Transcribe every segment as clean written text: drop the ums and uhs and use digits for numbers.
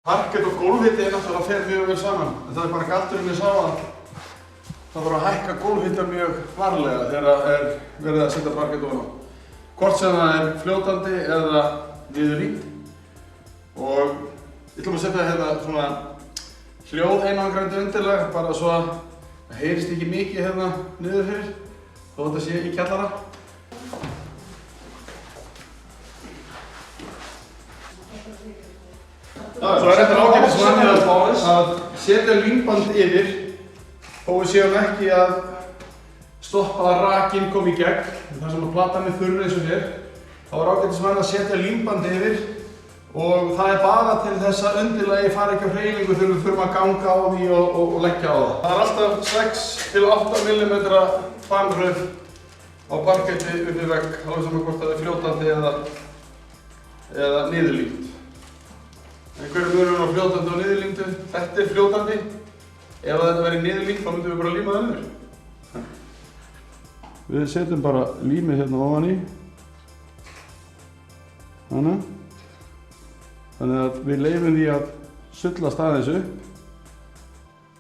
Parkett og gólfhiti náttúrulega fer mjög vel saman, en það bara galdurinn ég sá að það þarf að hækka gólfhita mjög varlega þegar verið að setja parkett ofan á. Hvort sem það fljótandi eða niðurlínt. Og við ætlum að setja hérna svona hljóðeinangrandi undirlag, bara svo að það heyrist ekki mikið hérna niður fyrir, þó þetta sé í kjallara. Svo þetta ágætis vanið að setja límband yfir, þó við séum ekki að stoppa að rakinn komi í gegn, þar sem að platan er þurr eins og hér. Þá ágætis vanið að setja límband yfir og það bara til þess að undirlagi fari ekki á hreyfingu þegar við þurfum að ganga á því og leggja á það. Það alltaf 6 til 8 mm fannröð á parketti undir vegg, alveg saman hvort það fljótandi eða niðurlínt. En hver munurinn á fljótandi og niðurlíntu? Þetta fljótandi. Ef þetta verið niðurlínt þá myndum við bara líma það niður. Við setjum bara límið hérna ofan í. Þannig að við leyfum því að sullast aðeins upp.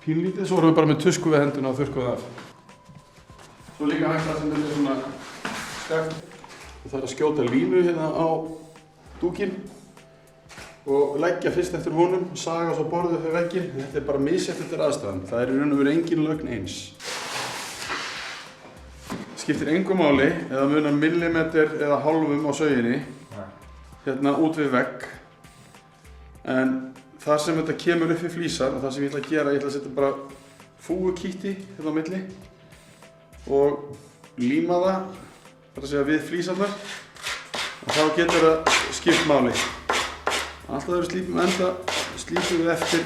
Pínlítið, svo erum við bara með tusku við henduna og þurrkum það af. Svo líka hægt það sem þetta svona skakt. Það er að skjóta línu hérna á dúkinn. Og leggja fyrst eftir honum, saga svo borðið upp við vegginn. Þetta bara misjafnt eftir aðstæðan. Það í raun og veru engin lögn eins. Skiptir engu máli eða munar millimetr eða hálfum á sauginni hérna út við vegg. En þar sem þetta kemur upp við flísar og það sem ég ætla að gera, ég ætla að setja bara fúgukítti hérna á milli og líma það, þar að segja við flísarnar og þá getur það skipt máli. Alltaf þegar við slípum enda, slípum við eftir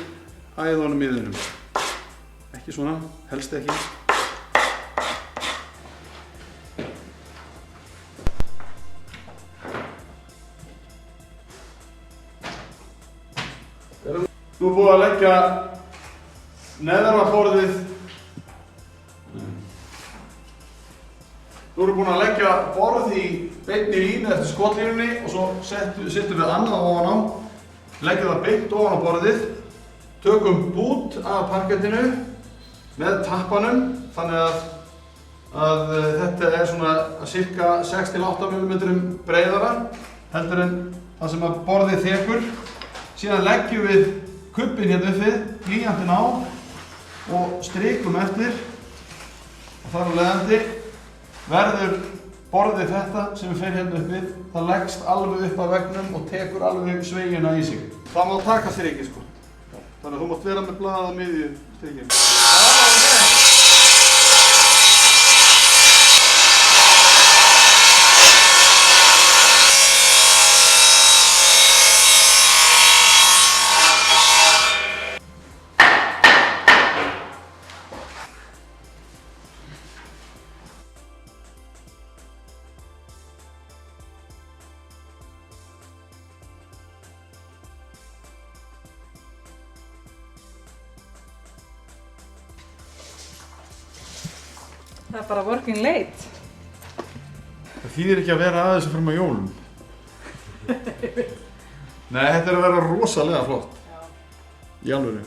æðunum í þunum. Ekki svona, helst ekki. Nú er búið að leggja neðra borðið. Nú erum við búin að leggja borð í beinni línu eftir skotlínunni og svo setjum við annað ofan á. Leggjum það beint ofan á borðið, tökum bút af parkettinu með tappanum þannig að þetta er svona cirka 6 til 8 mm breiðara heldur en það sem að borðið þekur. Síðan leggjum við kubbinn hérna upp við, blýantinn á og strikum eftir og þar af leiðandi verður borðið þetta sem við fer hérna upp við, það leggst alveg upp að veggnum og tekur alveg sveigina í sig. Það má taka strikið sko. Þannig að þú mátt vera með blaðið á miðju strikið. Það er bara working late. Það þýðir ekki að vera að þessu fram á jólum. Nei, þetta er að vera rosalega flott. Já. Í alvöru.